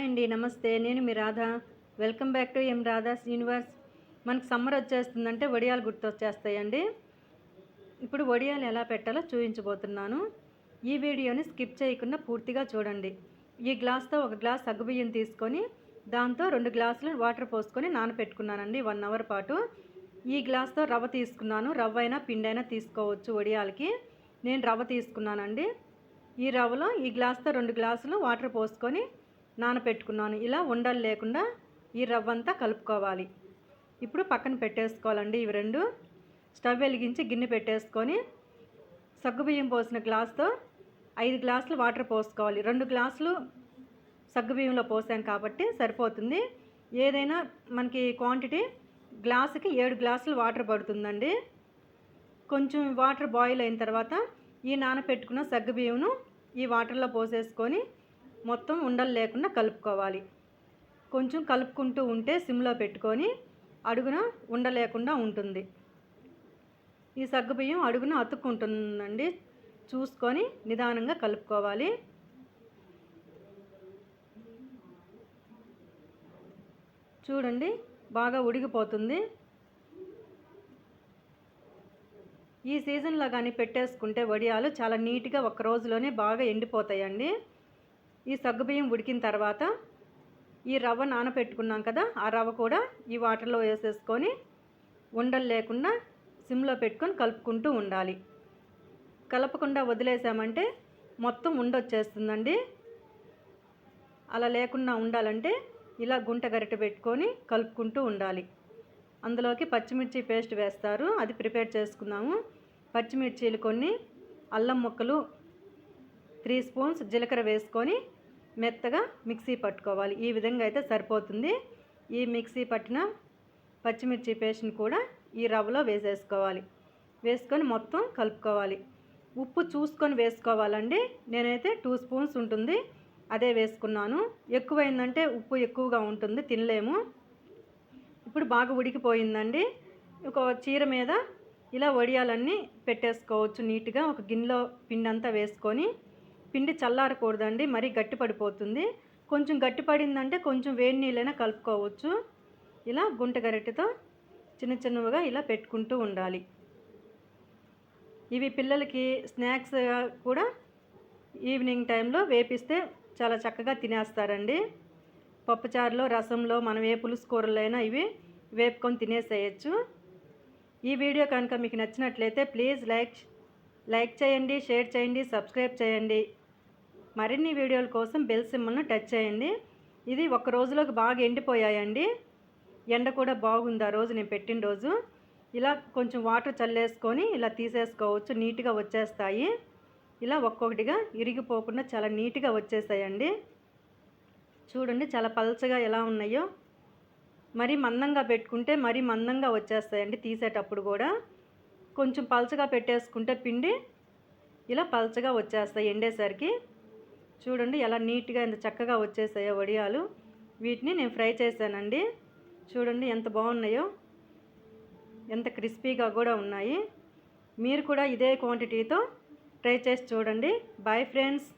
అండి, నమస్తే. నేను మీ Radha. Welcome back to Radha's universe. మనకు సమ్మర్ వచ్చేస్తుందంటే వడియాలు గుర్తొచ్చేస్తాయండి. ఇప్పుడు వడియాలు ఎలా పెట్టాలో చూపించబోతున్నాను. ఈ వీడియోని స్కిప్ చేయకుండా పూర్తిగా చూడండి. ఈ గ్లాస్తో ఒక గ్లాస్ సగ్గుబియ్యం తీసుకొని దాంతో 2 గ్లాసులు వాటర్ పోసుకొని నానపెట్టుకున్నానండి 1 అవర్ పాటు. ఈ గ్లాస్తో రవ్వ తీసుకున్నాను. రవ్వ అయినా పిండి అయినా తీసుకోవచ్చు వడియాలకి. నేను రవ్వ తీసుకున్నానండి. ఈ రవ్వలో ఈ గ్లాస్తో 2 గ్లాసులు వాటర్ పోసుకొని నానపెట్టుకున్నాను. ఇలా ఉండలు లేకుండా ఈ రవ్వంతా కలుపుకోవాలి. ఇప్పుడు పక్కన పెట్టేసుకోవాలండి ఇవి రెండు. స్టవ్ వెలిగించి గిన్నె పెట్టేసుకొని సగ్గుబియ్యం పోసిన గ్లాస్తో 5 గ్లాసులు వాటర్ పోసుకోవాలి. 2 గ్లాసులు సగ్గుబియ్యంలో పోసాం కాబట్టి సరిపోతుంది. ఏదైనా మనకి క్వాంటిటీ గ్లాసుకి 7 గ్లాసులు వాటర్ పడుతుందండి. కొంచెం వాటర్ బాయిల్ అయిన తర్వాత ఈ నానపెట్టుకున్న సగ్గుబియ్యంను ఈ వాటర్లో పోసేసుకొని మొత్తం ఉండలు లేకుండా కలుపుకోవాలి. కొంచెం కలుపుకుంటూ ఉంటే సిమ్లో పెట్టుకొని అడుగున ఉండలేకుండా ఉంటుంది. ఈ సగ్గుబియ్యం అడుగున అతుక్కుంటుందండి. చూసుకొని నిదానంగా కలుపుకోవాలి. చూడండి, బాగా ఉడికిపోతుంది. ఈ సీజన్లో కానీ పెట్టేసుకుంటే వడియాలు చాలా నీట్గా ఒక రోజులోనే బాగా ఎండిపోతాయండి. ఈ సగ్గుబియ్యం ఉడికిన తర్వాత ఈ రవ్వ నానపెట్టుకున్నాం కదా, ఆ రవ్వ కూడా ఈ వాటర్లో వేసేసుకొని ఉండలు లేకుండా సిమ్లో పెట్టుకొని కలుపుకుంటూ ఉండాలి. కలపకుండా వదిలేసామంటే మొత్తం ఉండొచ్చేస్తుందండి. అలా లేకుండా ఉండాలంటే ఇలా గుంట గరిటె పెట్టుకొని కలుపుకుంటూ ఉండాలి. అందులోకి పచ్చిమిర్చి పేస్ట్ వేస్తారు, అది ప్రిపేర్ చేసుకుందాము. పచ్చిమిర్చీలు కొన్ని, అల్లం ముక్కలు 3 స్పూన్స్, జీలకర్ర వేసుకొని మెత్తగా మిక్సీ పట్టుకోవాలి. ఈ విధంగా అయితే సరిపోతుంది. ఈ మిక్సీ పట్టిన పచ్చిమిర్చి పేస్ట్ని కూడా ఈ రవ్వలో వేసేసుకోవాలి. వేసుకొని మొత్తం కలుపుకోవాలి. ఉప్పు చూసుకొని వేసుకోవాలండి. నేనైతే 2 స్పూన్స్ ఉంటుంది, అదే వేసుకున్నాను. ఎక్కువైందంటే ఉప్పు ఎక్కువగా ఉంటుంది, తినలేము. ఇప్పుడు బాగా ఉడికిపోయిందండి. ఒక చీర మీద ఇలా వడియాలన్నీ పెట్టేసుకోవచ్చు నీట్గా. ఒక గిన్నెలో పిండి అంతా వేసుకొని, పిండి చల్లారకూడదండి, మరీ గట్టి పడిపోతుంది. కొంచెం గట్టి పడిందంటే కొంచెం వేడి నీళ్ళైనా కలుపుకోవచ్చు. ఇలా గుంట గరిటెతో చిన్న చిన్నవిగా ఇలా పెట్టుకుంటూ ఉండాలి. ఇవి పిల్లలకి స్నాక్స్ కూడా ఈవినింగ్ టైంలో వేపిస్తే చాలా చక్కగా తినేస్తారండి. పప్పుచారులో, రసంలో, మనం ఏ పులుసు కూరలైనా ఇవి వేపుకొని తినేసేయచ్చు. ఈ వీడియో కనుక మీకు నచ్చినట్లయితే ప్లీజ్ లైక్ చేయండి, షేర్ చేయండి, సబ్స్క్రైబ్ చేయండి. మరిన్ని వీడియోల కోసం బెల్ సింబల్ను టచ్ చేయండి. ఇది ఒక రోజులోకి బాగా ఎండిపోయాయండి. ఎండ కూడా బాగుంది ఆ రోజు నేను పెట్టిన రోజు. ఇలా కొంచెం వాటర్ చల్లేసుకొని ఇలా తీసేసుకోవచ్చు, నీట్గా వచ్చేస్తాయి. ఇలా ఒక్కొక్కటిగా ఇరిగిపోకుండా చాలా నీట్గా వచ్చేసాయండి. చూడండి చాలా పల్చగా ఎలా ఉన్నాయో. మరీ మందంగా పెట్టుకుంటే మరీ మందంగా వచ్చేస్తాయండి తీసేటప్పుడు కూడా. కొంచెం పల్చగా పెట్టేసుకుంటే పిండి ఇలా పల్చగా వచ్చేస్తాయి ఎండేసరికి. చూడండి ఎలా నీట్గా ఎంత చక్కగా వచ్చేసాయో వడియాలు. వీటిని నేను ఫ్రై చేశానండి. చూడండి ఎంత బాగున్నాయో, ఎంత క్రిస్పీగా కూడా ఉన్నాయి. మీరు కూడా ఇదే క్వాంటిటీతో ట్రై చేసి చూడండి. Bye friends.